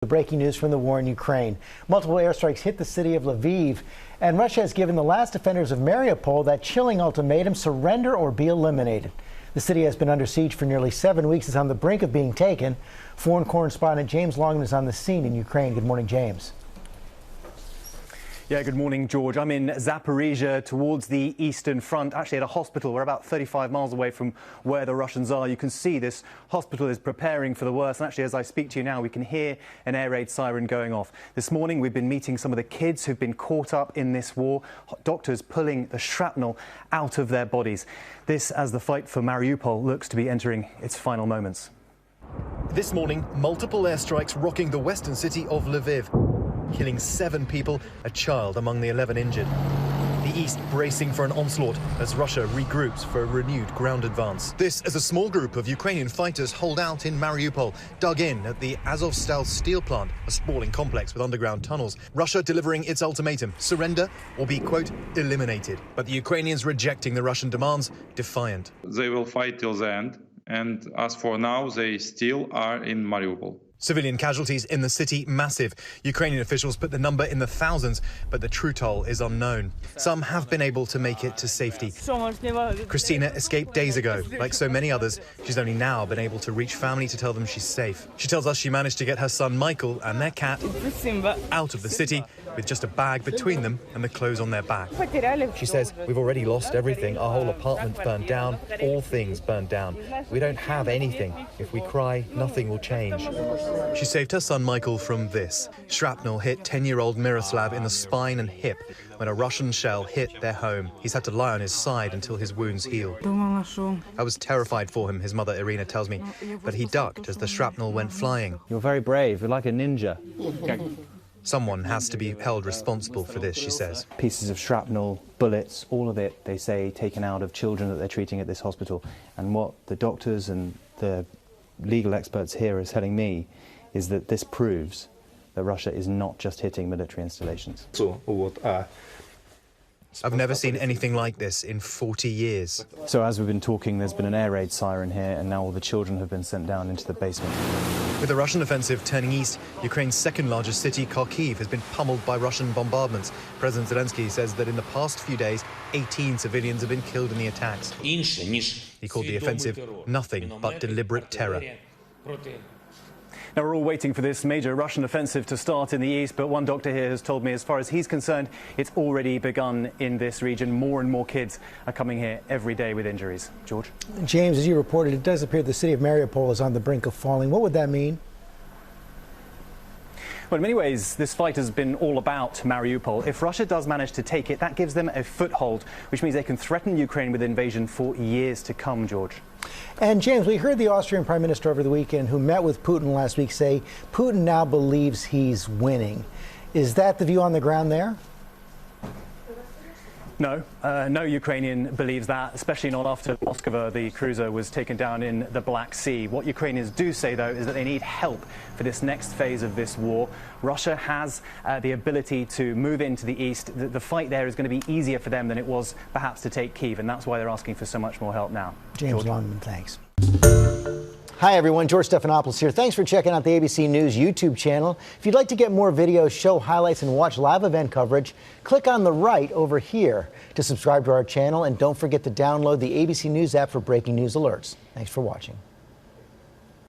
The breaking news from the war in Ukraine. Multiple airstrikes hit the city of Lviv, and Russia has given the last defenders of Mariupol that chilling ultimatum: surrender or be eliminated. The city has been under siege for nearly 7 weeks. It's on the brink of being taken. Foreign correspondent James Longman is on the scene in Ukraine. Good morning, James. Yeah, good morning, George. I'm in Zaporizhia towards the Eastern Front, actually at a hospital. We're about 35 miles away from where the Russians are. You can see this hospital is preparing for the worst. And actually, as I speak to you now, we can hear an air raid siren going off. This morning, we've been meeting some of the kids who've been caught up in this war, doctors pulling the shrapnel out of their bodies. This as the fight for Mariupol looks to be entering its final moments. This morning, multiple airstrikes rocking the western city of Lviv, killing 7 people, a child among the 11 injured. The east bracing for an onslaught as Russia regroups for a renewed ground advance. This as a small group of Ukrainian fighters hold out in Mariupol, dug in at the Azovstal steel plant, a sprawling complex with underground tunnels. Russia delivering its ultimatum: surrender or be, quote, eliminated. But the Ukrainians rejecting the Russian demands, defiant. They will fight till the end, and as for now, they still are in Mariupol. Civilian casualties in the city massive. Ukrainian officials put the number in the thousands, but the true toll is unknown. Some have been able to make it to safety. Christina escaped days ago. Like so many others, she's only now been able to reach family to tell them she's safe. She tells us she managed to get her son Michael and their cat out of the city with just a bag between them and the clothes on their back. She says, "We've already lost everything. Our whole apartment's burned down. All things burned down. We don't have anything. If we cry, nothing will change." She saved her son Michael from this. Shrapnel hit 10-year-old Miroslav in the spine and hip when a Russian shell hit their home. He's had to lie on his side until his wounds heal. I was terrified for him, his mother Irina tells me, but he ducked as the shrapnel went flying. You're very brave. You're like a ninja. Someone has to be held responsible for this, she says. Pieces of shrapnel, bullets, all of it, they say, taken out of children that they're treating at this hospital. And what the doctors and the legal experts here are telling me is that this proves that Russia is not just hitting military installations. I've never seen anything like this in 40 years. So as we've been talking, there's been an air raid siren here, and now all the children have been sent down into the basement. With the Russian offensive turning east, Ukraine's second largest city, Kharkiv, has been pummeled by Russian bombardments. President Zelensky says that in the past few days, 18 civilians have been killed in the attacks. He called the offensive nothing but deliberate terror. Now, we're all waiting for this major Russian offensive to start in the east, but one doctor here has told me, as far as he's concerned, it's already begun in this region. More and more kids are coming here every day with injuries. George? James, as you reported, it does appear the city of Mariupol is on the brink of falling. What would that mean? Well, in many ways, this fight has been all about Mariupol. If Russia does manage to take it, that gives them a foothold, which means they can threaten Ukraine with invasion for years to come, George. And James, we heard the Austrian Prime Minister over the weekend, who met with Putin last week, say Putin now believes he's winning. Is that the view on the ground there? No, no Ukrainian believes that, especially not after Moskva, the cruiser, was taken down in the Black Sea. What Ukrainians do say, though, is that they need help for this next phase of this war. Russia has the ability to move into the east. The fight there is going to be easier for them than it was perhaps to take Kyiv, and that's why they're asking for so much more help now. James Longman, thanks. Hi, everyone. George Stephanopoulos here. Thanks for checking out the ABC News YouTube channel. If you'd like to get more videos, show highlights, and watch live event coverage, click on the right over here to subscribe to our channel. And don't forget to download the ABC News app for breaking news alerts. Thanks for watching.